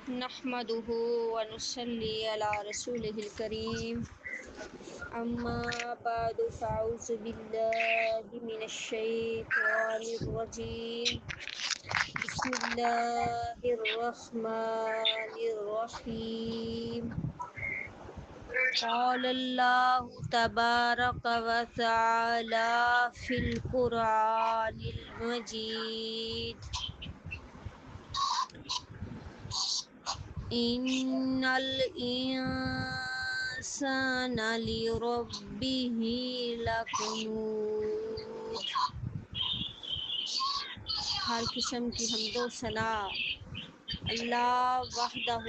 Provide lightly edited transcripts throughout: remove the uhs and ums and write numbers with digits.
نحمده ونصلي على رسوله الكريم اما بعد فاعوذ بالله من الشيطان الرجيم بسم الله الرحمن الرحيم قال الله تبارك وتعالى في القرآن المجيد إن الإنسان لربه لکنود۔ ہر قسم کی حمد و ثنا اللہ وحدہ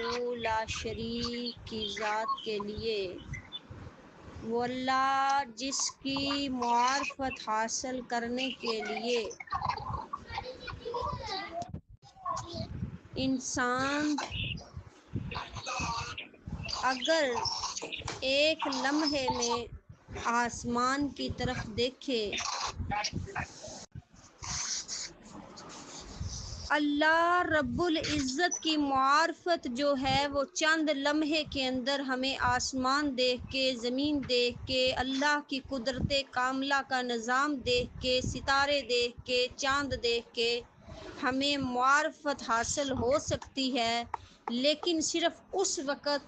لا شریک کی ذات کے لیے، وہ اللہ جس کی معرفت حاصل کرنے کے لیے انسان اگر ایک لمحے میں آسمان کی طرف دیکھے، اللہ رب العزت کی معرفت جو ہے وہ چند لمحے کے اندر ہمیں آسمان دیکھ کے، زمین دیکھ کے، اللہ کی قدرت کاملہ کا نظام دیکھ کے، ستارے دیکھ کے، چاند دیکھ کے ہمیں معرفت حاصل ہو سکتی ہے، لیکن صرف اس وقت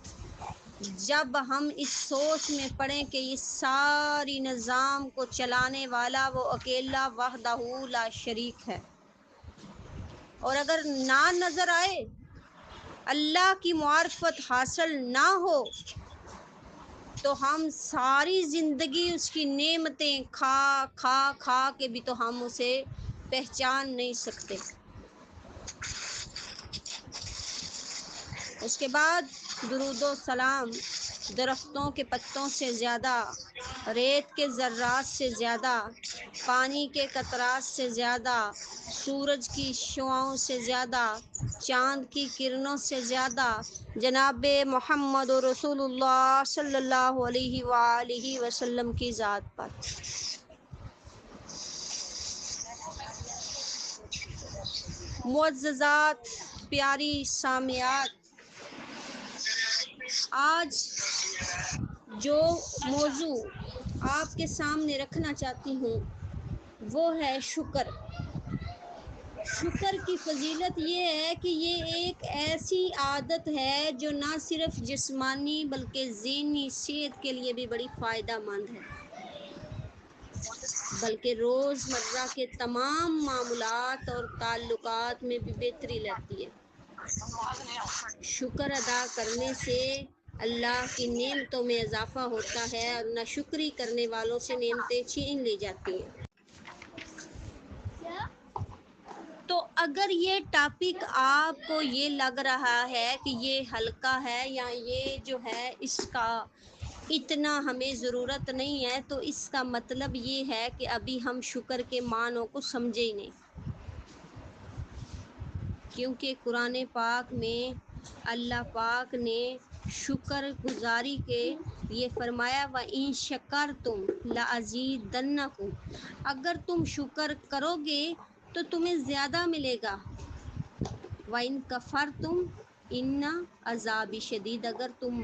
جب ہم اس سوچ میں پڑیں کہ اس ساری نظام کو چلانے والا وہ اکیلا وحدہ لا شریک ہے۔ اور اگر نہ نظر آئے، اللہ کی معرفت حاصل نہ ہو، تو ہم ساری زندگی اس کی نعمتیں کھا کھا کھا کے بھی تو ہم اسے پہچان نہیں سکتے۔ اس کے بعد درود و سلام درختوں کے پتوں سے زیادہ، ریت کے ذرات سے زیادہ، پانی کے قطرات سے زیادہ، سورج کی شعاؤں سے زیادہ، چاند کی کرنوں سے زیادہ جناب محمد رسول اللہ صلی اللہ علیہ وآلہ وسلم کی ذات پر۔ معززات، پیاری سامعات، آج جو موضوع آپ کے سامنے رکھنا چاہتی ہوں وہ ہے شکر۔ شکر کی فضیلت یہ ہے کہ یہ ایک ایسی عادت ہے جو نہ صرف جسمانی بلکہ ذہنی صحت کے لیے بھی بڑی فائدہ مند ہے، بلکہ روزمرہ کے تمام معاملات اور تعلقات میں بھی بہتری لاتی ہے۔ شکر ادا کرنے سے اللہ کی نعمتوں میں اضافہ ہوتا ہے اور ناشکری کرنے والوں سے نعمتیں چھین لی جاتی ہیں۔ تو اگر یہ ٹاپک آپ کو یہ لگ رہا ہے کہ یہ ہلکا ہے یا یہ جو ہے اس کا اتنا ہمیں ضرورت نہیں ہے، تو اس کا مطلب یہ ہے کہ ابھی ہم شکر کے معنوں کو سمجھے ہی نہیں، کیونکہ قرآن پاک میں اللہ پاک نے شکر گزاری کے یہ فرمایا وَإِن شَكَرْتُمْ لَأَزِيدَنَّكُمْ، اگر تم شکر کرو گے تو تمہیں زیادہ ملے گا، وَإِن كَفَرْتُمْ إِنَّ عَذَابِي شَدِيدٌ، اگر تم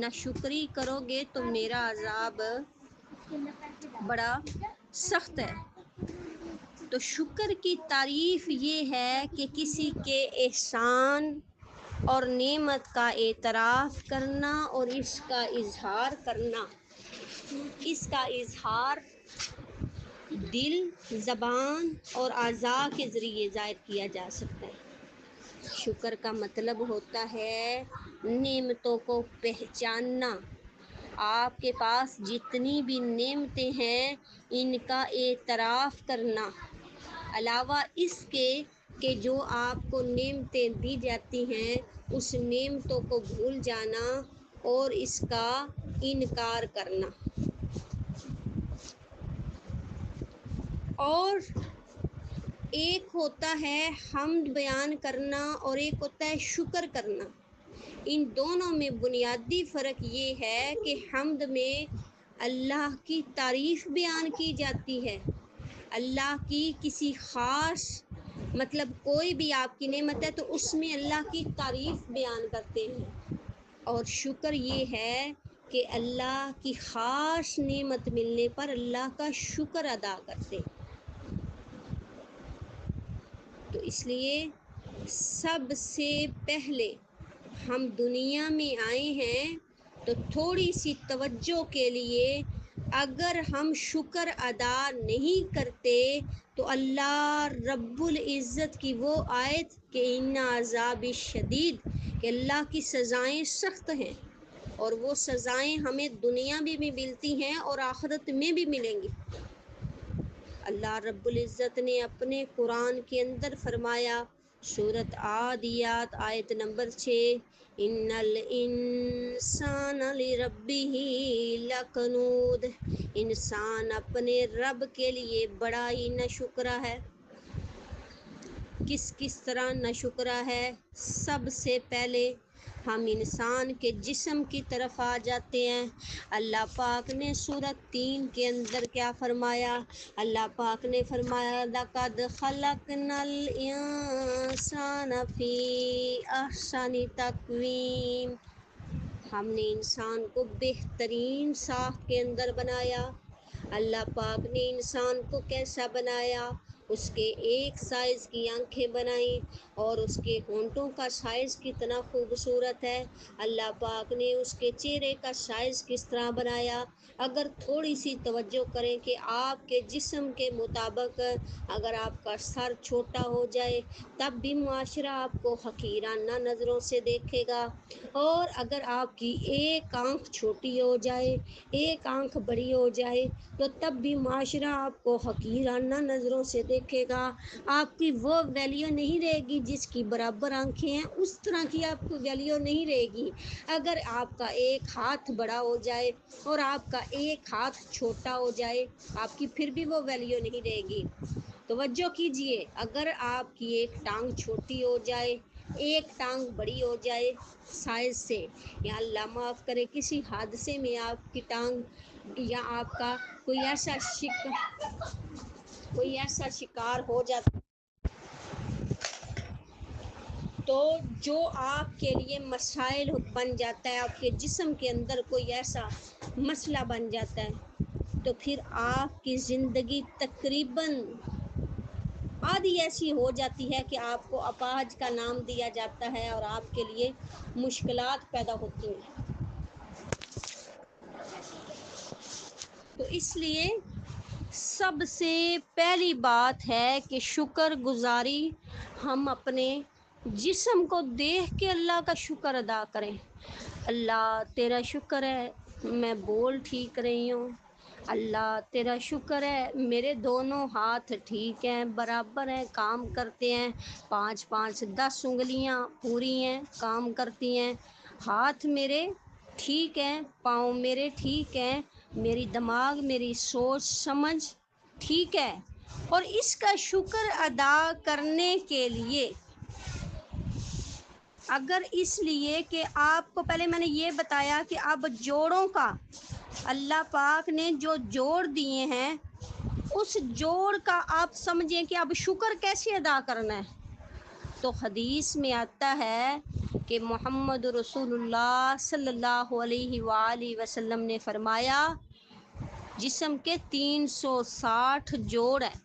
ناشکری کرو گے تو میرا عذاب بڑا سخت ہے۔ تو شکر کی تعریف یہ ہے کہ کسی کے احسان اور نعمت کا اعتراف کرنا اور اس کا اظہار کرنا۔ اس کا اظہار دل، زبان اور اعضاء کے ذریعے ظاہر کیا جا سکتا ہے۔ شکر کا مطلب ہوتا ہے نعمتوں کو پہچاننا۔ آپ کے پاس جتنی بھی نعمتیں ہیں ان کا اعتراف کرنا، علاوہ اس کے کہ جو آپ کو نعمتیں دی جاتی ہیں اس نعمتوں کو بھول جانا اور اس کا انکار کرنا۔ اور ایک ہوتا ہے حمد بیان کرنا اور ایک ہوتا ہے شکر کرنا۔ ان دونوں میں بنیادی فرق یہ ہے کہ حمد میں اللہ کی تعریف بیان کی جاتی ہے، اللہ کی کسی خاص مطلب کوئی بھی آپ کی نعمت ہے تو اس میں اللہ کی تعریف بیان کرتے ہیں، اور شکر یہ ہے کہ اللہ کی خاص نعمت ملنے پر اللہ کا شکر ادا کرتے ہیں۔ تو اس لیے سب سے پہلے ہم دنیا میں آئے ہیں تو تھوڑی سی توجہ کے لیے اگر ہم شکر ادا نہیں کرتے تو اللہ رب العزت کی وہ آیت کہ ان عذاب شدید، کہ اللہ کی سزائیں سخت ہیں، اور وہ سزائیں ہمیں دنیا میں بھی ملتی ہیں اور آخرت میں بھی ملیں گی۔ اللہ رب العزت نے اپنے قرآن کے اندر فرمایا، سورۃ عادیات آیت نمبر 6، ان الانسان لربہ لکنود، انسان اپنے رب کے لیے بڑا ہی ناشکرا ہے۔ کس طرح ناشکرا ہے؟ سب سے پہلے ہم انسان کے جسم کی طرف آ جاتے ہیں۔ اللہ پاک نے سورۃ 3 کے اندر کیا فرمایا؟ اللہ پاک نے فرمایا لَقَدْ خَلَقْنَا الْإِنسَانَ فِي أَحْسَنِ تَقْوِيمٍ، ہم نے انسان کو بہترین ساخت کے اندر بنایا۔ اللہ پاک نے انسان کو کیسا بنایا؟ اس کے ایک سائز کی آنکھیں بنائیں، اور اس کے ہونٹوں کا سائز کتنا خوبصورت ہے۔ اللہ پاک نے اس کے چہرے کا سائز کس طرح بنایا۔ اگر تھوڑی سی توجہ کریں کہ آپ کے جسم کے مطابق اگر آپ کا سر چھوٹا ہو جائے تب بھی معاشرہ آپ کو حقیرانہ نظروں سے دیکھے گا، اور اگر آپ کی ایک آنکھ چھوٹی ہو جائے، ایک آنکھ بڑی ہو جائے تو تب بھی معاشرہ آپ کو حقیرانہ نظروں سے دیکھے گا۔ آپ کی وہ ویلیو نہیں رہے گی جس کی برابر آنکھیں ہیں، اس طرح کی آپ کو ویلیو نہیں رہے گی۔ اگر آپ کا ایک ہاتھ بڑا ہو جائے اور آپ کا ایک ہاتھ چھوٹا ہو جائے، آپ کی پھر بھی وہ ویلیو نہیں رہے گی۔ توجہ کیجئے، اگر آپ کی ایک ٹانگ چھوٹی ہو جائے، ایک ٹانگ بڑی ہو جائے سائز سے، یا اللہ معاف کرے کسی حادثے میں آپ کی ٹانگ یا آپ کا کوئی ایسا شکار ہو جاتا تو جو آپ کے لیے مسائل بن جاتا ہے، آپ کے جسم کے اندر کوئی ایسا مسئلہ بن جاتا ہے، تو پھر آپ کی زندگی تقریباً آدھی ایسی ہو جاتی ہے کہ آپ کو اپاہج کا نام دیا جاتا ہے اور آپ کے لیے مشکلات پیدا ہوتی ہیں۔ تو اس لیے سب سے پہلی بات ہے کہ شکر گزاری ہم اپنے جسم کو دیکھ کے اللہ کا شکر ادا کریں۔ اللہ تیرا شکر ہے میں بول ٹھیک رہی ہوں، اللہ تیرا شکر ہے میرے دونوں ہاتھ ٹھیک ہیں، برابر ہیں، کام کرتے ہیں، 5-5 10 انگلیاں پوری ہیں، کام کرتی ہیں، ہاتھ میرے ٹھیک ہیں، پاؤں میرے ٹھیک ہیں، میری دماغ میری سوچ سمجھ ٹھیک ہے۔ اور اس کا شکر ادا کرنے کے لیے اگر اس لیے کہ آپ کو پہلے میں نے یہ بتایا کہ اب جوڑوں کا اللہ پاک نے جو جوڑ دیے ہیں اس جوڑ کا آپ سمجھیں کہ اب شکر کیسے ادا کرنا ہے، تو حدیث میں آتا ہے کہ محمد رسول اللہ صلی اللہ علیہ وآلہ وسلم نے فرمایا جسم کے 360 جوڑ ہیں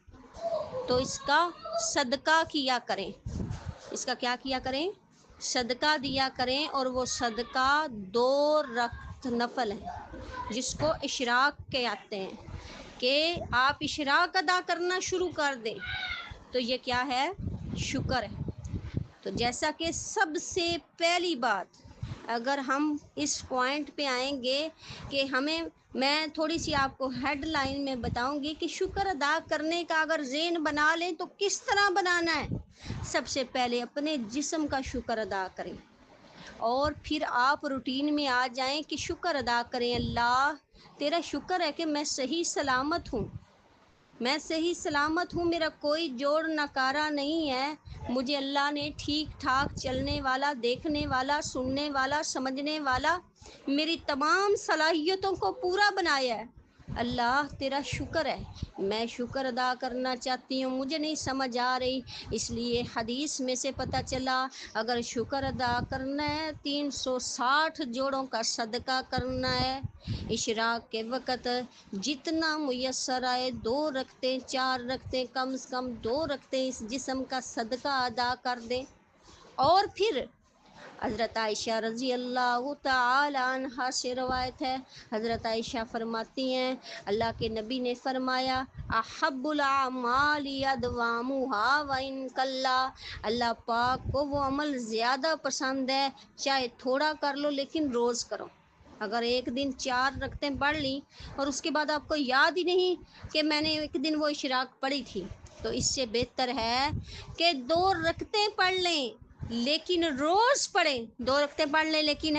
تو اس کا صدقہ کیا کریں، اس کا کیا کیا کریں؟ صدقہ دیا کریں، اور وہ صدقہ 2 رکعت نفل ہے جس کو اشراق کہتے ہیں، کہ آپ اشراق ادا کرنا شروع کر دیں، تو یہ کیا ہے؟ شکر ہے۔ تو جیسا کہ سب سے پہلی بات اگر ہم اس پوائنٹ پہ آئیں گے کہ میں تھوڑی سی آپ کو ہیڈ لائن میں بتاؤں گی کہ شکر ادا کرنے کا اگر ذہن بنا لیں تو کس طرح بنانا ہے۔ سب سے پہلے اپنے جسم کا شکر ادا کریں، اور پھر آپ روٹین میں آ جائیں کہ شکر ادا کریں، اللہ تیرا شکر ہے کہ میں صحیح سلامت ہوں، میں صحیح سلامت ہوں، میرا کوئی جوڑ ناکارہ نہیں ہے، مجھے اللہ نے ٹھیک ٹھاک چلنے والا، دیکھنے والا، سننے والا، سمجھنے والا، میری تمام صلاحیتوں کو پورا بنایا ہے۔ اللہ تیرا شکر ہے، میں شکر ادا کرنا چاہتی ہوں، مجھے نہیں سمجھ آ رہی، اس لیے حدیث میں سے پتہ چلا اگر شکر ادا کرنا ہے 360 جوڑوں کا صدقہ کرنا ہے، اشراق کے وقت جتنا میسر آئے 2 رکعتیں 4 رکعتیں کم سے کم 2 رکعتیں اس جسم کا صدقہ ادا کر دیں۔ اور پھر حضرت عائشہ رضی اللہ تعالی عنہا سے روایت ہے، حضرت عائشہ فرماتی ہیں اللہ کے نبی نے فرمایا احب الاعمال ادوامها وان کلا، اللہ پاک کو وہ عمل زیادہ پسند ہے چاہے تھوڑا کر لو لیکن روز کرو۔ اگر ایک دن 4 رکعتیں پڑھ لی اور اس کے بعد آپ کو یاد ہی نہیں کہ میں نے ایک دن وہ اشراق پڑھی تھی، تو اس سے بہتر ہے کہ 2 رکعتیں پڑھ لیں لیکن روز پڑھیں، 2 رکعتیں پڑھ لیں لیکن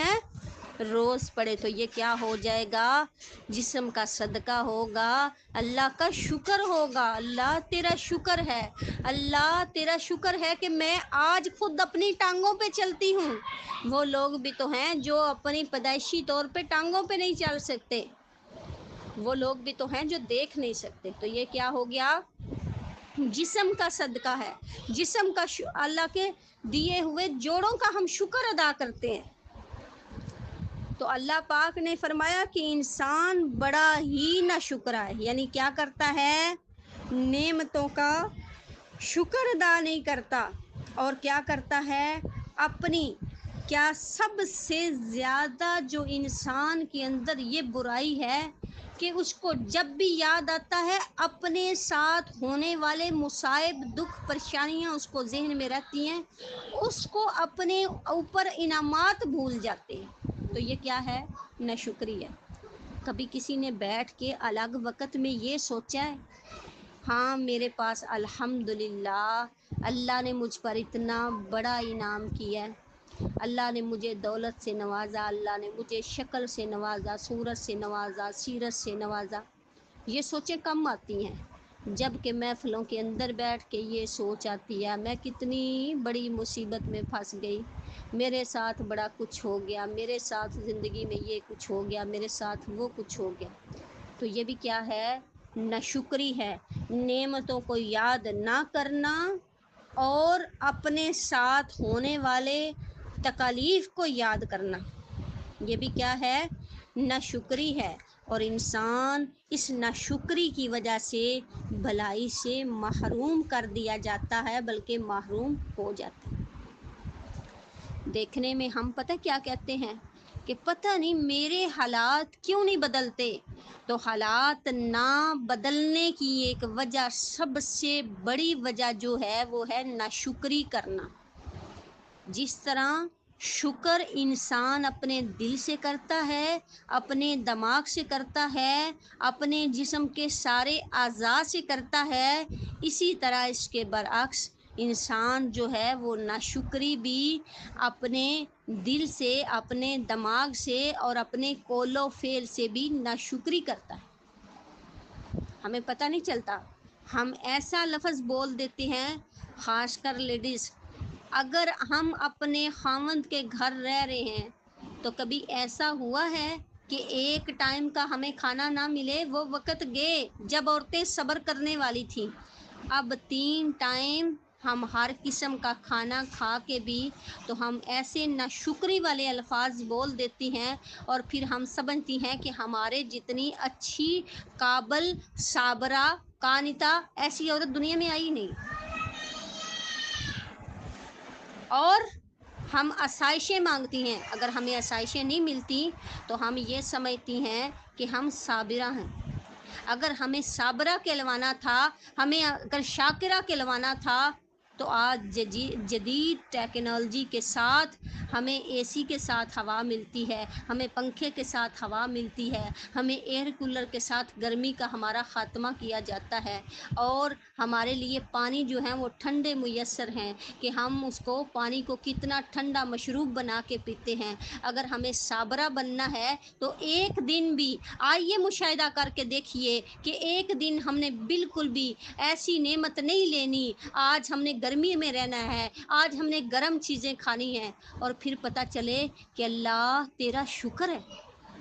روز پڑھے، تو یہ کیا ہو جائے گا؟ جسم کا صدقہ ہوگا، اللہ کا شکر ہوگا۔ اللہ تیرا شکر ہے، اللہ تیرا شکر ہے کہ میں آج خود اپنی ٹانگوں پہ چلتی ہوں، وہ لوگ بھی تو ہیں جو اپنی پیدائشی طور پہ ٹانگوں پہ نہیں چل سکتے، وہ لوگ بھی تو ہیں جو دیکھ نہیں سکتے، تو یہ کیا ہو گیا؟ جسم کا صدقہ ہے، جسم کا اللہ کے دیے ہوئے جوڑوں کا ہم شکر ادا کرتے ہیں۔ تو اللہ پاک نے فرمایا کہ انسان بڑا ہی ناشکرا ہے، یعنی کیا کرتا ہے؟ نعمتوں کا شکر ادا نہیں کرتا، اور کیا کرتا ہے؟ اپنی کیا سب سے زیادہ جو انسان کے اندر یہ برائی ہے کہ اس کو جب بھی یاد آتا ہے اپنے ساتھ ہونے والے مصائب دکھ پریشانیاں اس کو ذہن میں رہتی ہیں، اس کو اپنے اوپر انعامات بھول جاتے ہیں، تو یہ کیا ہے؟ ناشکری ہے۔ کبھی کسی نے بیٹھ کے الگ وقت میں یہ سوچا ہے ہاں میرے پاس الحمدللہ اللہ نے مجھ پر اتنا بڑا انعام کیا ہے، اللہ نے مجھے دولت سے نوازا، اللہ نے مجھے شکل سے نوازا، صورت سے نوازا، سیرت سے نوازا، یہ سوچیں کم آتی ہیں، جب کہ محفلوں کے اندر بیٹھ کے یہ سوچ آتی ہے میں کتنی بڑی مصیبت میں پھنس گئی، میرے ساتھ بڑا کچھ ہو گیا، میرے ساتھ زندگی میں یہ کچھ ہو گیا، میرے ساتھ وہ کچھ ہو گیا، تو یہ بھی کیا ہے؟ ناشکری ہے، نعمتوں کو یاد نہ کرنا اور اپنے ساتھ ہونے والے تکالیف کو یاد کرنا، یہ بھی کیا ہے؟ ناشکری ہے، اور انسان اس ناشکری کی وجہ سے بھلائی سے محروم کر دیا جاتا ہے، بلکہ محروم ہو جاتا ہے۔ دیکھنے میں ہم پتہ کیا کہتے ہیں کہ پتہ نہیں میرے حالات کیوں نہیں بدلتے، تو حالات نہ بدلنے کی ایک وجہ، سب سے بڑی وجہ جو ہے وہ ہے ناشکری کرنا۔ جس طرح شکر انسان اپنے دل سے کرتا ہے، اپنے دماغ سے کرتا ہے، اپنے جسم کے سارے اعضاء سے کرتا ہے، اسی طرح اس کے برعکس انسان جو ہے وہ ناشکری بھی اپنے دل سے، اپنے دماغ سے اور اپنے قول و فعل سے بھی ناشکری کرتا ہے۔ ہمیں پتہ نہیں چلتا، ہم ایسا لفظ بول دیتے ہیں، خاص کر لیڈیز، اگر ہم اپنے خاوند کے گھر رہ رہے ہیں تو کبھی ایسا ہوا ہے کہ ایک ٹائم کا ہمیں کھانا نہ ملے؟ وہ وقت گئے جب عورتیں صبر کرنے والی تھیں، اب 3 ٹائم ہم ہر قسم کا کھانا کھا کے بھی تو ہم ایسے ناشکری والے الفاظ بول دیتی ہیں، اور پھر ہم سمجھتی ہیں کہ ہمارے جتنی اچھی قابل صابرہ قانتہ ایسی عورت دنیا میں آئی نہیں، اور ہم آسائشیں مانگتی ہیں، اگر ہمیں آسائشیں نہیں ملتی تو ہم یہ سمجھتی ہیں کہ ہم صابرہ ہیں۔ اگر ہمیں صابرہ کہلوانا تھا، ہمیں اگر شاکرہ کہلوانا تھا، تو آج جدید ٹیکنالوجی کے ساتھ ہمیں اے سی کے ساتھ ہوا ملتی ہے، ہمیں پنکھے کے ساتھ ہوا ملتی ہے، ہمیں ایئر کولر کے ساتھ گرمی کا ہمارا خاتمہ کیا جاتا ہے، اور ہمارے لیے پانی جو ہیں وہ ٹھنڈے میسر ہیں کہ ہم اس کو پانی کو کتنا ٹھنڈا مشروب بنا کے پیتے ہیں۔ اگر ہمیں صابرہ بننا ہے تو ایک دن بھی آئیے مشاہدہ کر کے دیکھیے کہ ایک دن ہم نے بالکل بھی ایسی نعمت نہیں لینی، آج ہم نے گرمی میں رہنا ہے، آج ہم نے گرم چیزیں کھانی ہیں، اور پھر پتہ چلے کہ اللہ تیرا شکر ہے،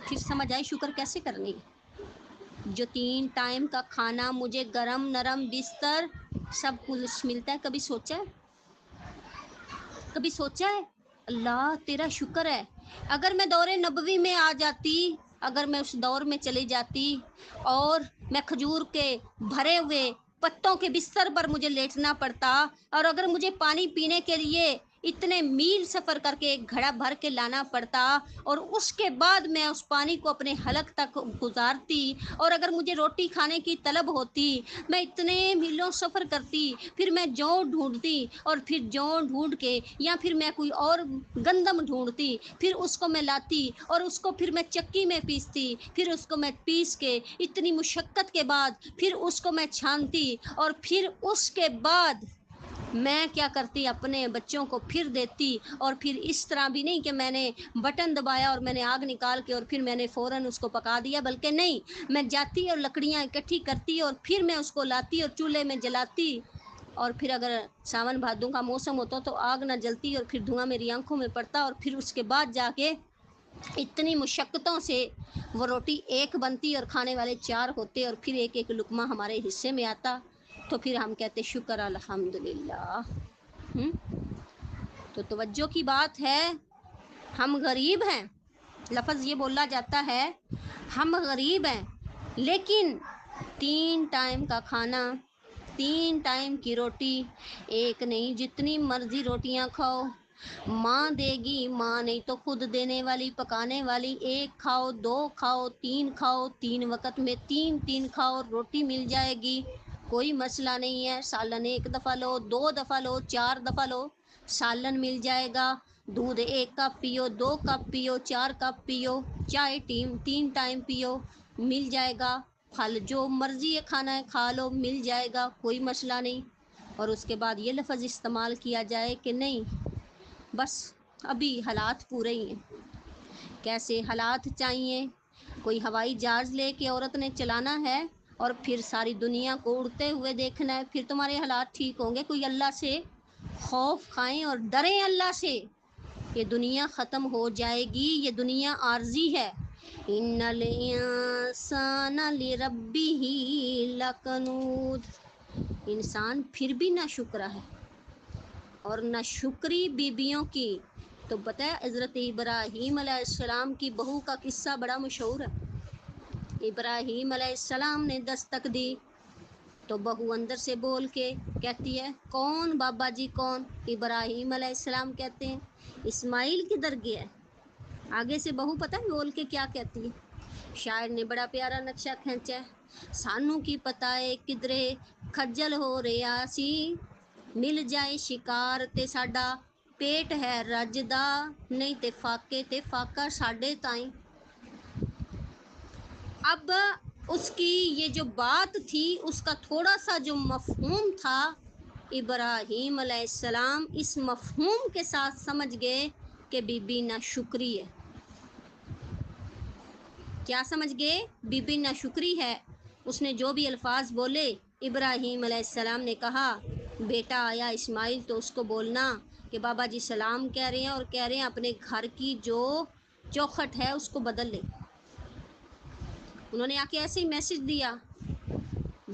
پھر سمجھ آئے شکر کیسے کرنی ہے۔ جو 3 ٹائم کا کھانا مجھے گرم نرم بستر سب کچھ ملتا ہے، کبھی سوچا ہے؟ کبھی سوچا ہے؟ اللہ تیرا شکر ہے۔ اگر میں دور نبوی میں آ جاتی، اگر میں اس دور میں چلی جاتی اور میں کھجور کے بھرے ہوئے پتوں کے بستر پر مجھے لیٹنا پڑتا، اور اگر مجھے پانی پینے کے لیے اتنے میل سفر کر کے ایک گھڑا بھر کے لانا پڑتا، اور اس کے بعد میں اس پانی کو اپنے حلق تک گزارتی، اور اگر مجھے روٹی کھانے کی طلب ہوتی، میں اتنے میلوں سفر کرتی، پھر میں جو ڈھونڈتی، اور پھر جو ڈھونڈ کے یا پھر میں کوئی اور گندم ڈھونڈتی، پھر اس کو میں لاتی اور اس کو پھر میں چکی میں پیستی، پھر اس کو میں پیس کے اتنی مشقت کے بعد پھر اس کو میں چھانتی، اور پھر اس کے بعد میں کیا کرتی، اپنے بچوں کو پھر دیتی، اور پھر اس طرح بھی نہیں کہ میں نے بٹن دبایا اور میں نے آگ نکال کے اور پھر میں نے فوراً اس کو پکا دیا، بلکہ نہیں، میں جاتی اور لکڑیاں اکٹھی کرتی اور پھر میں اس کو لاتی اور چولہے میں جلاتی، اور پھر اگر ساون بھادوں کا موسم ہوتا تو آگ نہ جلتی اور پھر دھواں میری آنکھوں میں پڑتا، اور پھر اس کے بعد جا کے اتنی مشقتوں سے وہ روٹی ایک بنتی اور کھانے والے 4 ہوتے، اور پھر ایک ایک لقمہ ہمارے حصے میں آتا، تو پھر ہم کہتے شکر الحمدللہ۔ تو توجہ کی بات ہے، ہم غریب ہیں، لفظ یہ بولا جاتا ہے ہم غریب ہیں، لیکن 3 ٹائم کا کھانا، 3 ٹائم کی روٹی، ایک نہیں جتنی مرضی روٹیاں کھاؤ، ماں دے گی، ماں نہیں تو خود دینے والی پکانے والی، 1 کھاؤ 2 کھاؤ 3 کھاؤ، 3 وقت میں 3 کھاؤ، روٹی مل جائے گی، کوئی مسئلہ نہیں ہے، سالن 1 دفعہ لو 2 دفعہ لو 4 دفعہ لو، سالن مل جائے گا، دودھ 1 کپ پیو 2 کپ پیو 4 کپ پیو، چائے 3 ٹائم پیو، مل جائے گا، پھل جو مرضی ہے کھانا ہے کھا لو، مل جائے گا، کوئی مسئلہ نہیں۔ اور اس کے بعد یہ لفظ استعمال کیا جائے کہ نہیں بس ابھی حالات پورے ہی ہیں۔ کیسے حالات چاہیے؟ کوئی ہوائی جہاز لے کے عورت نے چلانا ہے اور پھر ساری دنیا کو اڑتے ہوئے دیکھنا ہے، پھر تمہارے حالات ٹھیک ہوں گے؟ کوئی اللہ سے خوف کھائیں اور ڈریں اللہ سے، یہ دنیا ختم ہو جائے گی، یہ دنیا عارضی ہے۔ ان الانسان لربہ لکنود، انسان پھر بھی نہ شکرا ہے، اور نہ شکری بیبیوں کی۔ تو پتہ ہے حضرت ابراہیم علیہ السلام کی بہو کا قصہ بڑا مشہور ہے۔ ابراہیم علیہ السلام نے دستک دی تو بہو اندر سے بول کے کہتی ہے کون بابا جی کون؟ ابراہیم علیہ السلام کہتے ہیں اسماعیل کدھر گیا ہے؟ آگے سے بہو پتہ ہے بول کے کیا کہتی ہے؟ شاعر نے بڑا پیارا نقشہ کھینچا ہے، سانو کی پتہ ہے کدرے کھجل ہو رہا سی، مل جائے شکار تے ساڈا پیٹ ہے رجدا، نہیں تے فاقے تے فاقہ ساڈے تائیں۔ اب اس کی یہ جو بات تھی اس کا تھوڑا سا جو مفہوم تھا، ابراہیم علیہ السلام اس مفہوم کے ساتھ سمجھ گئے کہ بی بی ناشکری ہے۔ کیا سمجھ گئے؟ بی بی ناشکری ہے۔ اس نے جو بھی الفاظ بولے، ابراہیم علیہ السلام نے کہا بیٹا آیا اسماعیل تو اس کو بولنا کہ بابا جی سلام کہہ رہے ہیں اور کہہ رہے ہیں اپنے گھر کی جو چوکھٹ ہے اس کو بدل لے۔ انہوں نے آ کے ایسے ہی میسج دیا،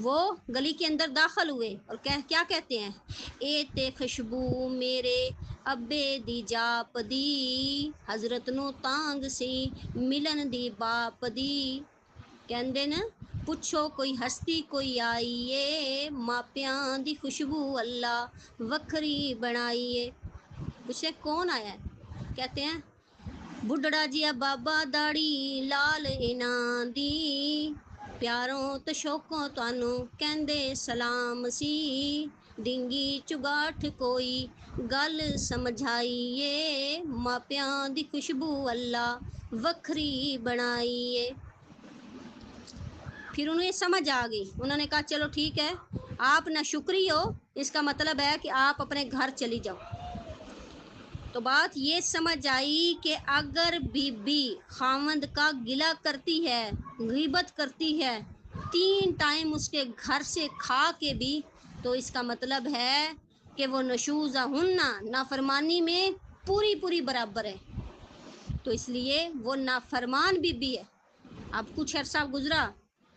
وہ گلی کے اندر داخل ہوئے اور کیا کہتے ہیں، اے تے خوشبو میرے ابے دی جاپ دی، حضرت نو تانگ سی ملن دی باپ دی، کہندے نا پوچھو کوئی ہستی کوئی آئیے، ماپیاں دی خوشبو اللہ وکھری بنائیے۔ پوچھے کون آیا ہے؟ کہتے ہیں بڈڑا جیا بابا داڑی لال انہاں دی، پیاروں تے شوقوں تانوں کہندے سلام سی، ڈنگی چگاٹھ کوئی گل سمجھائیے، ماپیاں دی خوشبو اللہ وکھری بنائیے۔ پھر انہیں سمجھ آ گئی، انہوں نے کہا چلو ٹھیک ہے، آپ نہ شکری ہو، اس کا مطلب ہے کہ آپ اپنے گھر چلی جاؤ۔ تو بات یہ سمجھ آئی کہ اگر بی بی خاوند کا گلہ کرتی ہے، غیبت کرتی ہے، 3 ٹائم اس کے گھر سے کھا کے بھی، تو اس کا مطلب ہے کہ وہ نشوزہن نافرمانی میں پوری برابر ہے، تو اس لیے وہ نافرمان بی بی ہے۔ اب کچھ عرصہ گزرا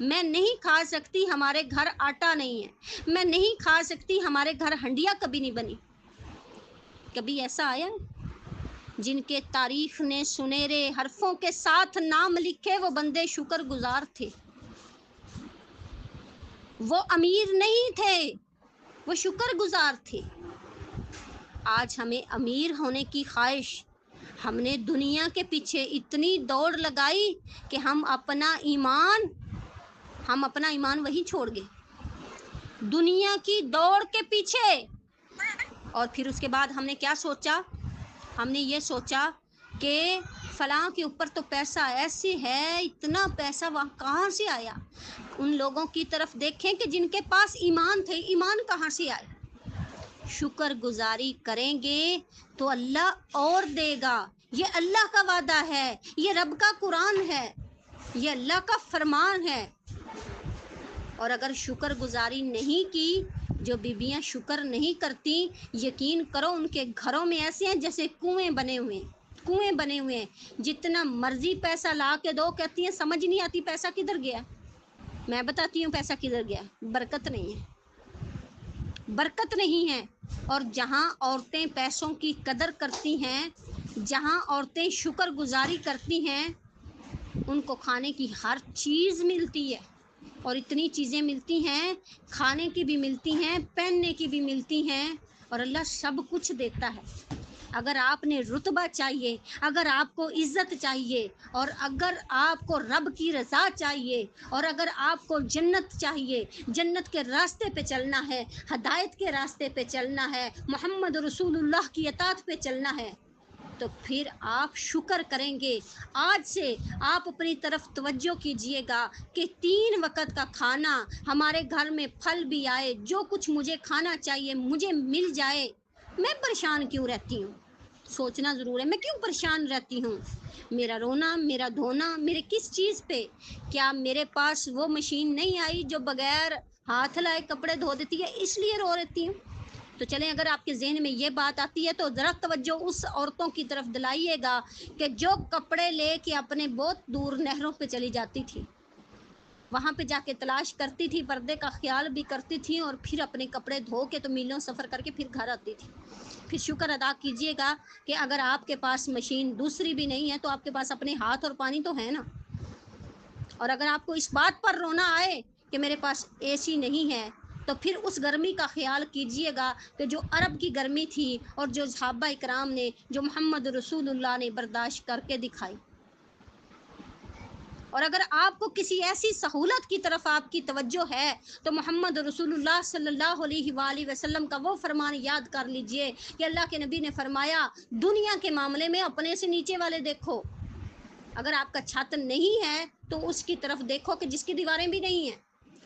میں نہیں کھا سکتی ہمارے گھر آٹا نہیں ہے، میں نہیں کھا سکتی ہمارے گھر ہنڈیا کبھی نہیں بنی۔ کبھی ایسا آیا جن کے تاریخ نے سنہرے حرفوں کے ساتھ نام لکھے وہ بندے شکر گزار تھے، وہ امیر نہیں تھے، وہ شکر گزار تھے۔ آج ہمیں امیر ہونے کی خواہش، ہم نے دنیا کے پیچھے اتنی دوڑ لگائی کہ ہم اپنا ایمان وہیں چھوڑ گئے، دنیا کی دوڑ کے پیچھے۔ اور پھر اس کے بعد ہم نے کیا سوچا؟ ہم نے یہ سوچا کہ فلاں کے اوپر تو پیسہ ایسے ہے، اتنا پیسہ وہاں کہاں سے آیا؟ ان لوگوں کی طرف دیکھیں کہ جن کے پاس ایمان تھے، ایمان کہاں سے آئے؟ شکر گزاری کریں گے تو اللہ اور دے گا، یہ اللہ کا وعدہ ہے، یہ رب کا قرآن ہے، یہ اللہ کا فرمان ہے۔ اور اگر شکر گزاری نہیں کی، جو بیویاں شکر نہیں کرتی، یقین کرو ان کے گھروں میں ایسے ہیں جیسے کنویں بنے ہوئے ہیں، جتنا مرضی پیسہ لا کے دو، کہتی ہیں سمجھ نہیں آتی پیسہ کدھر گیا۔ میں بتاتی ہوں پیسہ کدھر گیا، برکت نہیں ہے، برکت نہیں ہے۔ اور جہاں عورتیں پیسوں کی قدر کرتی ہیں، جہاں عورتیں شکر گزاری کرتی ہیں، ان کو کھانے کی ہر چیز ملتی ہے، اور اتنی چیزیں ملتی ہیں، کھانے کی بھی ملتی ہیں، پہننے کی بھی ملتی ہیں، اور اللہ سب کچھ دیتا ہے۔ اگر آپ نے رتبہ چاہیے، اگر آپ کو عزت چاہیے، اور اگر آپ کو رب کی رضا چاہیے، اور اگر آپ کو جنت چاہیے، جنت کے راستے پہ چلنا ہے، ہدایت کے راستے پہ چلنا ہے، محمد رسول اللہ کی اطاعت پہ چلنا ہے، تو پھر آپ شکر کریں گے۔ آج سے آپ اپنی طرف توجہ کیجئے گا کہ 3 وقت کا کھانا ہمارے گھر میں، پھل بھی آئے، جو کچھ مجھے کھانا چاہیے مجھے مل جائے، میں پریشان کیوں رہتی ہوں؟ سوچنا ضرور ہے، میں کیوں پریشان رہتی ہوں؟ میرا رونا، میرا دھونا، میرے کس چیز پہ؟ کیا میرے پاس وہ مشین نہیں آئی جو بغیر ہاتھ لائے کپڑے دھو دیتی ہے، اس لیے رو رہتی ہوں؟ تو چلیں، اگر آپ کے ذہن میں یہ بات آتی ہے تو ذرا توجہ اس عورتوں کی طرف دلائیے گا کہ جو کپڑے لے کے اپنے بہت دور نہروں پہ چلی جاتی تھی، وہاں پہ جا کے تلاش کرتی تھی، پردے کا خیال بھی کرتی تھی، اور پھر اپنے کپڑے دھو کے تو میلوں سفر کر کے پھر گھر آتی تھی۔ پھر شکر ادا کیجئے گا کہ اگر آپ کے پاس مشین دوسری بھی نہیں ہے تو آپ کے پاس اپنے ہاتھ اور پانی تو ہے نا۔ اور اگر آپ کو اس بات پر رونا آئے کہ میرے پاس اے سی نہیں ہے، تو پھر اس گرمی کا خیال کیجئے گا کہ جو عرب کی گرمی تھی، اور جو صحابہ اکرام نے، جو محمد رسول اللہ نے برداشت کر کے دکھائی۔ اور اگر آپ کو کسی ایسی سہولت کی طرف آپ کی توجہ ہے تو محمد رسول اللہ صلی اللہ علیہ وآلہ وسلم کا وہ فرمان یاد کر لیجئے کہ اللہ کے نبی نے فرمایا، دنیا کے معاملے میں اپنے سے نیچے والے دیکھو۔ اگر آپ کا چھت نہیں ہے تو اس کی طرف دیکھو کہ جس کی دیواریں بھی نہیں ہیں،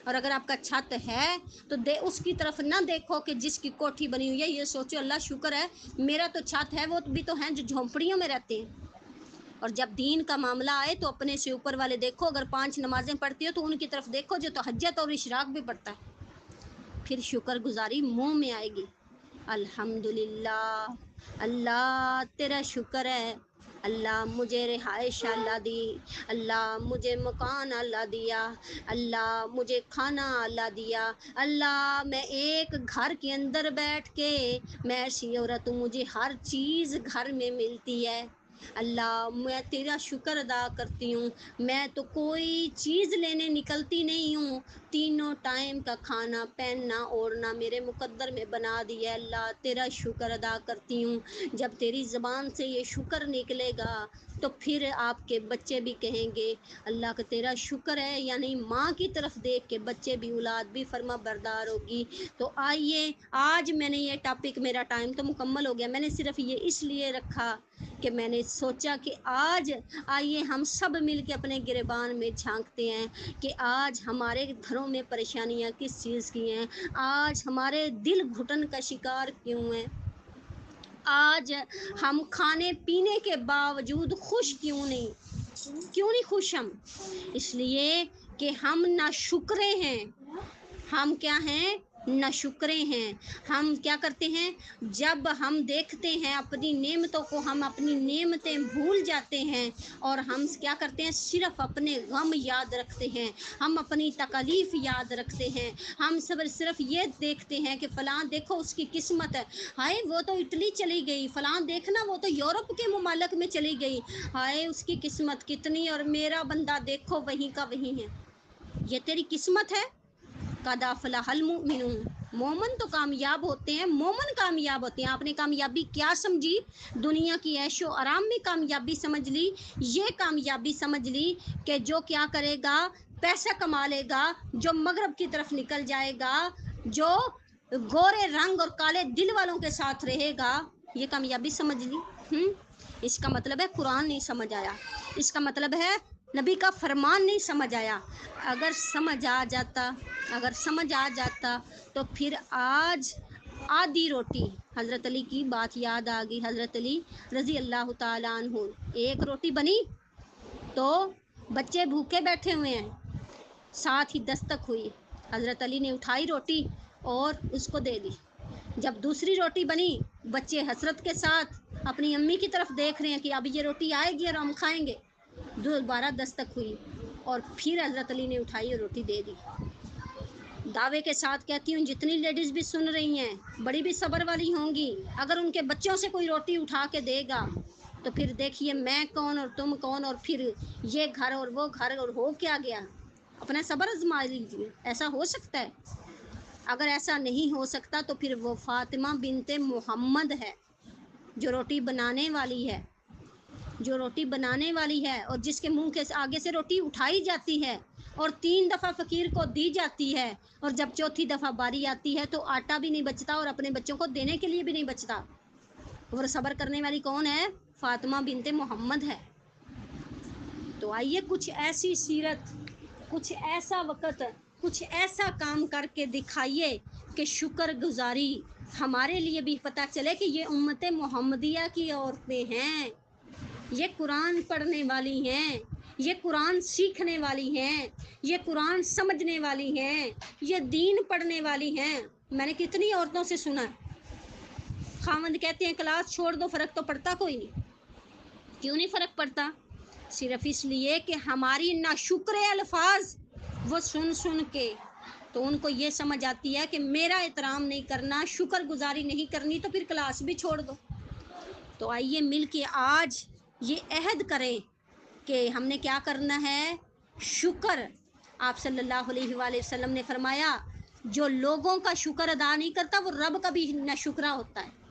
اور اگر آپ کا چھت ہے تو اس کی طرف نہ دیکھو کہ جس کی کوٹھی بنی ہوئی ہے، یہ سوچو اللہ شکر ہے میرا تو چھت ہے، وہ بھی تو ہیں جو جھونپڑیوں میں رہتے ہیں۔ اور جب دین کا معاملہ آئے تو اپنے سے اوپر والے دیکھو، اگر 5 نمازیں پڑھتی ہو تو ان کی طرف دیکھو جو تہجد اور اشراق بھی پڑھتا ہے، پھر شکر گزاری منہ میں آئے گی۔ الحمدللہ، اللہ تیرا شکر ہے، اللہ مجھے رہائش اللہ دی، اللہ مجھے مکان اللہ دیا، اللہ مجھے کھانا اللہ دیا، اللہ میں ایک گھر کے اندر بیٹھ کے، میں ایسی عورت ہوں مجھے ہر چیز گھر میں ملتی ہے، اللہ میں تیرا شکر ادا کرتی ہوں، میں تو کوئی چیز لینے نکلتی نہیں ہوں، تینوں ٹائم کا کھانا، پہننا، اوڑھنا میرے مقدر میں بنا دیا، اللہ تیرا شکر ادا کرتی ہوں۔ جب تیری زبان سے یہ شکر نکلے گا تو پھر آپ کے بچے بھی کہیں گے اللہ کا تیرا شکر ہے، یعنی ماں کی طرف دیکھ کے بچے بھی، اولاد بھی فرما بردار ہوگی۔ تو آئیے، آج میں نے یہ ٹاپک، میرا ٹائم تو مکمل ہو گیا، میں نے صرف یہ اس لیے رکھا کہ میں نے سوچا کہ آج آئیے ہم سب مل کے اپنے گریبان میں جھانکتے ہیں کہ آج ہمارے گھروں میں پریشانیاں کس چیز کی ہیں، آج ہمارے دل گھٹن کا شکار کیوں ہیں، آج ہم کھانے پینے کے باوجود خوش کیوں نہیں خوش ہم؟ اس لیے کہ ہم نہ شکرے ہیں، ہم کیا ہیں؟ ناشکرے ہیں۔ ہم کیا کرتے ہیں؟ جب ہم دیکھتے ہیں اپنی نعمتوں کو، ہم اپنی نعمتیں بھول جاتے ہیں اور ہم کیا کرتے ہیں؟ صرف اپنے غم یاد رکھتے ہیں، ہم اپنی تکالیف یاد رکھتے ہیں، ہم صرف یہ دیکھتے ہیں کہ فلاں دیکھو اس کی قسمت ہے، ہائے وہ تو اٹلی چلی گئی، فلاں دیکھنا وہ تو یورپ کے ممالک میں چلی گئی، ہائے اس کی قسمت کتنی، اور میرا بندہ دیکھو وہیں کا وہیں ہے۔ یہ تیری قسمت ہے؟ قد افلح المؤمنون، مومن تو کامیاب ہوتے ہیں، مومن کامیاب ہوتے ہیں۔ آپ نے کامیابی کیا سمجھی؟ دنیا کی عیش و آرام میں کامیابی سمجھ لی؟ یہ کامیابی سمجھ لی کہ جو کیا کرے گا؟ پیسہ کما لے گا، جو مغرب کی طرف نکل جائے گا، جو گورے رنگ اور کالے دل والوں کے ساتھ رہے گا، یہ کامیابی سمجھ لی؟ اس کا مطلب ہے قرآن نہیں سمجھ آیا، اس کا مطلب ہے نبی کا فرمان نہیں سمجھ آیا۔ اگر سمجھ آ جاتا تو پھر آج آدھی روٹی، حضرت علی کی بات یاد آ گئی، حضرت علی رضی اللہ تعالیٰ عنہ، ایک روٹی بنی تو بچے بھوکے بیٹھے ہوئے ہیں، ساتھ ہی دستک ہوئی، حضرت علی نے اٹھائی روٹی اور اس کو دے دی۔ جب دوسری روٹی بنی، بچے حسرت کے ساتھ اپنی امی کی طرف دیکھ رہے ہیں کہ اب یہ روٹی آئے گی اور ہم کھائیں گے، دوبارہ دستک ہوئی اور پھر حضرت علی نے اٹھائی اور روٹی دے دی۔ دعوے کے ساتھ کہتی ہوں جتنی لیڈیز بھی سن رہی ہیں بڑی بھی صبر والی ہوں گی، اگر ان کے بچوں سے کوئی روٹی اٹھا کے دے گا تو پھر دیکھیے میں کون اور تم کون، اور پھر یہ گھر اور وہ گھر، اور ہو کیا گیا؟ اپنا صبر آزما لیجیے، ایسا ہو سکتا ہے؟ اگر ایسا نہیں ہو سکتا تو پھر وہ فاطمہ بنت محمد ہے جو روٹی بنانے والی ہے، جو روٹی بنانے والی ہے، اور جس کے منہ کے آگے سے روٹی اٹھائی جاتی ہے اور 3 دفعہ فقیر کو دی جاتی ہے، اور جب چوتھی دفعہ باری آتی ہے تو آٹا بھی نہیں بچتا اور اپنے بچوں کو دینے کے لیے بھی نہیں بچتا۔ اور صبر کرنے والی کون ہے؟ فاطمہ بنت محمد ہے۔ تو آئیے کچھ ایسی سیرت، کچھ ایسا وقت، کچھ ایسا کام کر کے دکھائیے کہ شکر گزاری ہمارے لیے بھی پتہ چلے کہ یہ امت محمدیہ کی عورتیں ہیں، یہ قرآن پڑھنے والی ہیں، یہ قرآن سیکھنے والی ہیں، یہ قرآن سمجھنے والی ہیں، یہ دین پڑھنے والی ہیں۔ میں نے کتنی عورتوں سے سنا، خاوند کہتے ہیں کلاس چھوڑ دو، فرق تو پڑتا کوئی نہیں۔ کیوں نہیں فرق پڑتا؟ صرف اس لیے کہ ہماری ناشکر الفاظ وہ سن کے تو ان کو یہ سمجھ آتی ہے کہ میرا احترام نہیں کرنا، شکر گزاری نہیں کرنی، تو پھر کلاس بھی چھوڑ دو۔ تو آئیے مل کے آج یہ عہد کریں کہ ہم نے کیا کرنا ہے؟ شکر۔ آپ صلی اللہ علیہ وآلہ وسلم نے فرمایا جو لوگوں کا شکر ادا نہیں کرتا وہ رب کا بھی ناشکرا ہوتا ہے۔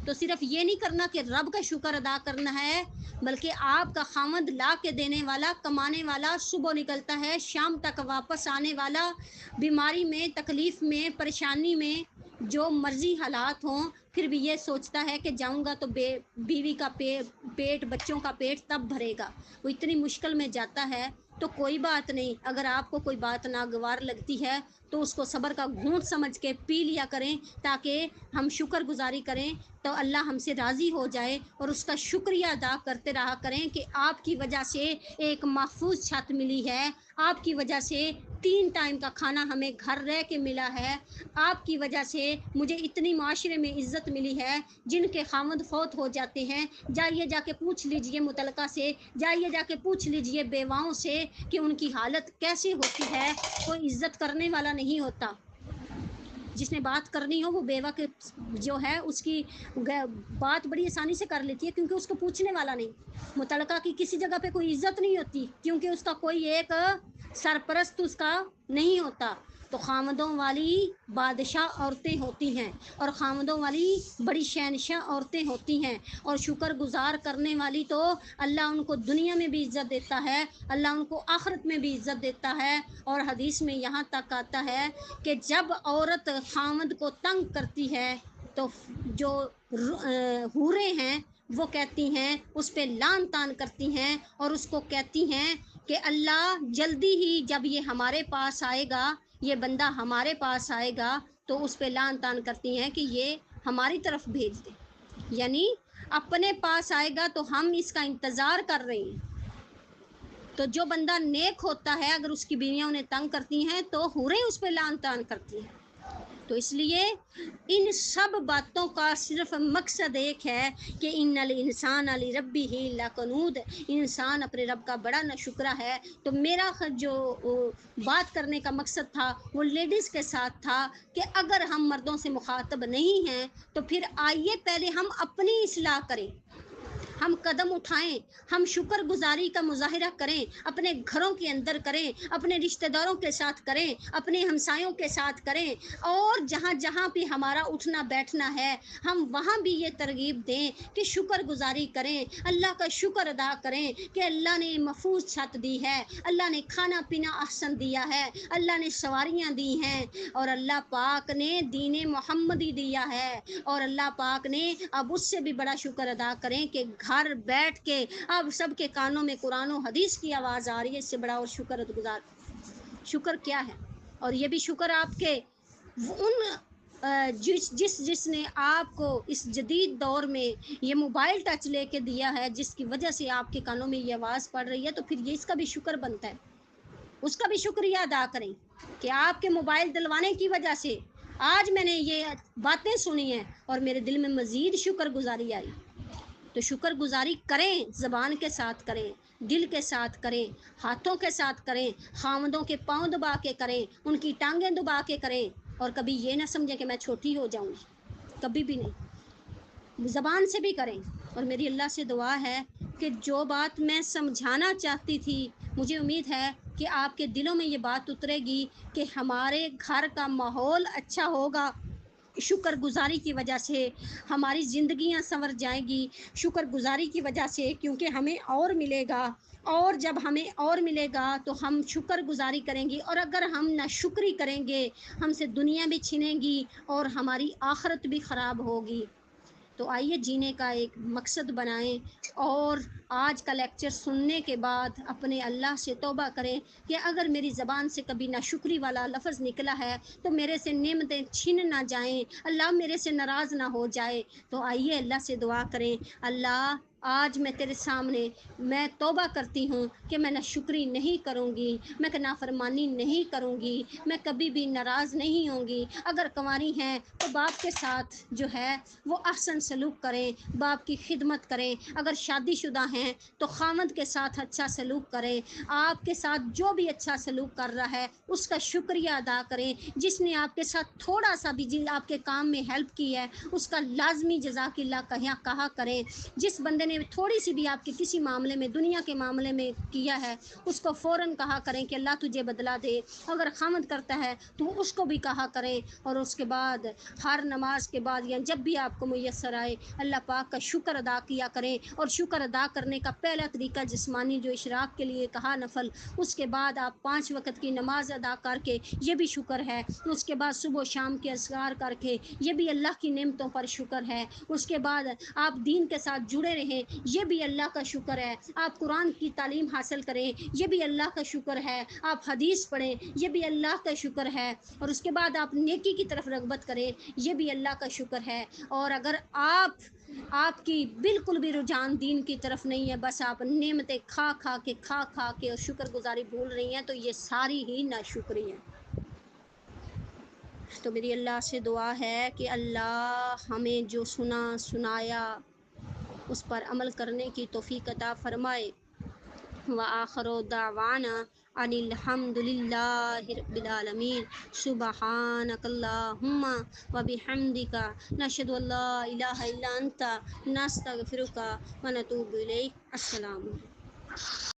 تو صرف یہ نہیں کرنا کہ رب کا شکر ادا کرنا ہے، بلکہ آپ کا خامد لا کے دینے والا، کمانے والا، صبح نکلتا ہے شام تک واپس آنے والا، بیماری میں، تکلیف میں، پریشانی میں، جو مرضی حالات ہوں، پھر بھی یہ سوچتا ہے کہ جاؤں گا تو بیوی کا پیٹ، بچوں کا پیٹ تب بھرے گا، وہ اتنی مشکل میں جاتا ہے۔ تو کوئی بات نہیں، اگر آپ کو کوئی بات ناگوار لگتی ہے تو اس کو صبر کا گھونٹ سمجھ کے پی لیا کریں، تاکہ ہم شکر گزاری کریں تو اللہ ہم سے راضی ہو جائے، اور اس کا شکریہ ادا کرتے رہا کریں کہ آپ کی وجہ سے ایک محفوظ چھت ملی ہے، آپ کی وجہ سے 3 ٹائم کا کھانا ہمیں گھر رہ کے ملا ہے، آپ کی وجہ سے مجھے اتنی معاشرے میں عزت ملی ہے۔ جن کے خامد فوت ہو جاتے ہیں، جائیے جا کے پوچھ لیجئے متعلقہ سے، جائیے جا کے پوچھ لیجئے بیواؤں سے کہ ان کی حالت کیسی ہوتی ہے، کوئی عزت کرنے والا نہیں ہوتا۔ جس نے بات کرنی ہو وہ بیوہ کے جو ہے اس کی بات بڑی آسانی سے کر لیتی ہے، کیونکہ اس کو پوچھنے والا نہیں۔ متعلقہ کی کسی جگہ پہ کوئی عزت نہیں ہوتی، کیونکہ اس کا کوئی ایک سرپرست اس کا نہیں ہوتا۔ تو خامدوں والی بادشاہ عورتیں ہوتی ہیں، اور خامدوں والی بڑی شہنشاہ عورتیں ہوتی ہیں، اور شکر گزار کرنے والی تو اللہ ان کو دنیا میں بھی عزت دیتا ہے، اللہ ان کو آخرت میں بھی عزت دیتا ہے۔ اور حدیث میں یہاں تک آتا ہے کہ جب عورت خامد کو تنگ کرتی ہے تو جو حوریں ہیں وہ کہتی ہیں، اس پہ لعن طعن کرتی ہیں، اور اس کو کہتی ہیں کہ اللہ جلدی ہی جب یہ ہمارے پاس آئے گا، یہ بندہ ہمارے پاس آئے گا، تو اس پہ لعن طعن کرتی ہیں کہ یہ ہماری طرف بھیج دے، یعنی اپنے پاس آئے گا تو ہم اس کا انتظار کر رہے ہیں۔ تو جو بندہ نیک ہوتا ہے، اگر اس کی بیویاں انہیں تنگ کرتی ہیں تو حوریں اس پہ لعن طعن کرتی ہیں۔ تو اس لیے ان سب باتوں کا صرف مقصد ایک ہے کہ ان الانسان لربہ لکنود، انسان اپنے رب کا بڑا ناشکرا ہے۔ تو میرا جو بات کرنے کا مقصد تھا وہ لیڈیز کے ساتھ تھا کہ اگر ہم مردوں سے مخاطب نہیں ہیں تو پھر آئیے پہلے ہم اپنی اصلاح کریں، ہم قدم اٹھائیں، ہم شکر گزاری کا مظاہرہ کریں، اپنے گھروں کے اندر کریں، اپنے رشتہ داروں کے ساتھ کریں، اپنے ہمسایوں کے ساتھ کریں، اور جہاں جہاں بھی ہمارا اٹھنا بیٹھنا ہے ہم وہاں بھی یہ ترغیب دیں کہ شکر گزاری کریں، اللہ کا شکر ادا کریں کہ اللہ نے محفوظ چھت دی ہے، اللہ نے کھانا پینا احسن دیا ہے، اللہ نے سواریاں دی ہیں، اور اللہ پاک نے دین محمدی دیا ہے، اور اللہ پاک نے اب اس سے بھی بڑا شکر ادا کریں کہ گھر بیٹھ کے اب سب کے کانوں میں قرآن و حدیث کی آواز آ رہی ہے۔ اس سے بڑا اور شکر کیا ہے؟ اور یہ بھی شکر آپ کے ان جس نے آپ کو اس جدید دور میں یہ موبائل ٹچ لے کے دیا ہے، جس کی وجہ سے آپ کے کانوں میں یہ آواز پڑ رہی ہے، تو پھر یہ اس کا بھی شکر بنتا ہے، اس کا بھی شکریہ ادا کریں کہ آپ کے موبائل دلوانے کی وجہ سے آج میں نے یہ باتیں سنی ہیں اور میرے دل میں مزید شکر گزاری آئی۔ تو شکر گزاری کریں، زبان کے ساتھ کریں، دل کے ساتھ کریں، ہاتھوں کے ساتھ کریں، خامدوں کے پاؤں دبا کے کریں، ان کی ٹانگیں دبا کے کریں، اور کبھی یہ نہ سمجھیں کہ میں چھوٹی ہو جاؤں گی، کبھی بھی نہیں، زبان سے بھی کریں۔ اور میری اللہ سے دعا ہے کہ جو بات میں سمجھانا چاہتی تھی، مجھے امید ہے کہ آپ کے دلوں میں یہ بات اترے گی کہ ہمارے گھر کا ماحول اچھا ہوگا شکر گزاری کی وجہ سے، ہماری زندگیاں سنور جائیں گی شکر گزاری کی وجہ سے، کیونکہ ہمیں اور ملے گا، اور جب ہمیں اور ملے گا تو ہم شکر گزاری کریں گی، اور اگر ہم ناشکری کریں گے ہم سے دنیا بھی چھنیں گی اور ہماری آخرت بھی خراب ہوگی۔ تو آئیے جینے کا ایک مقصد بنائیں، اور آج کا لیکچر سننے کے بعد اپنے اللہ سے توبہ کریں کہ اگر میری زبان سے کبھی ناشکری والا لفظ نکلا ہے تو میرے سے نعمتیں چھن نہ جائیں، اللہ میرے سے ناراض نہ ہو جائے۔ تو آئیے اللہ سے دعا کریں، اللہ آج میں تیرے سامنے میں توبہ کرتی ہوں کہ میں ناشکری نہیں کروں گی، میں نافرمانی نہیں کروں گی، میں کبھی بھی ناراض نہیں ہوں گی۔ اگر کنواری ہیں تو باپ کے ساتھ جو ہے وہ احسن سلوک کریں، باپ کی خدمت کریں، اگر شادی شدہ ہیں تو خامد کے ساتھ اچھا سلوک کریں، آپ کے ساتھ جو بھی اچھا سلوک کر رہا ہے اس کا شکریہ ادا کریں، جس نے آپ کے ساتھ تھوڑا سا بھی آپ کے کام میں ہیلپ کی ہے اس کا لازمی جزاک اللہ کہا کریں، جس بندے نے تھوڑی سی بھی آپ کے کسی معاملے میں دنیا کے معاملے میں کیا ہے اس کو فوراً کہا کریں کہ اللہ تجھے بدلہ دے، اگر خامد کرتا ہے تو اس کو بھی کہا کریں، اور اس کے بعد ہر نماز کے بعد یا جب بھی آپ کو میسر آئے اللہ پاک کا شکر ادا کیا کریں، اور شکر ادا کرنے کا پہلا طریقہ جسمانی جو اشراق کے لیے کہا نفل، اس کے بعد آپ 5 وقت کی نماز ادا کر کے یہ بھی شکر ہے، اس کے بعد صبح و شام کے اذکار کر کے یہ بھی اللہ کی نعمتوں پر شکر ہے، اس کے بعد آپ دین کے ساتھ جڑے رہیں یہ بھی اللہ کا شکر ہے، آپ قرآن کی تعلیم حاصل کریں یہ بھی اللہ کا شکر ہے، آپ حدیث پڑھیں یہ بھی اللہ کا شکر ہے، اور اس کے بعد آپ نیکی کی طرف رغبت کریں یہ بھی اللہ کا شکر ہے۔ اور اگر آپ کی بالکل بھی رجحان دین کی طرف نہیں ہے، بس آپ نعمتیں کھا کے اور شکر گزاری بھول رہی ہیں، تو یہ ساری ہی ناشکری ہیں۔ تو میری اللہ سے دعا ہے کہ اللہ ہمیں جو سنایا اس پر عمل کرنے کی توفیق عطا فرمائے۔ وآخر دعوانا ان الحمد للہ رب العالمین، سبحانک اللہم وبحمدک، نشہد ان لا الہ الا انت، نستغفرک ونتوب الیک۔ السلام علیکم۔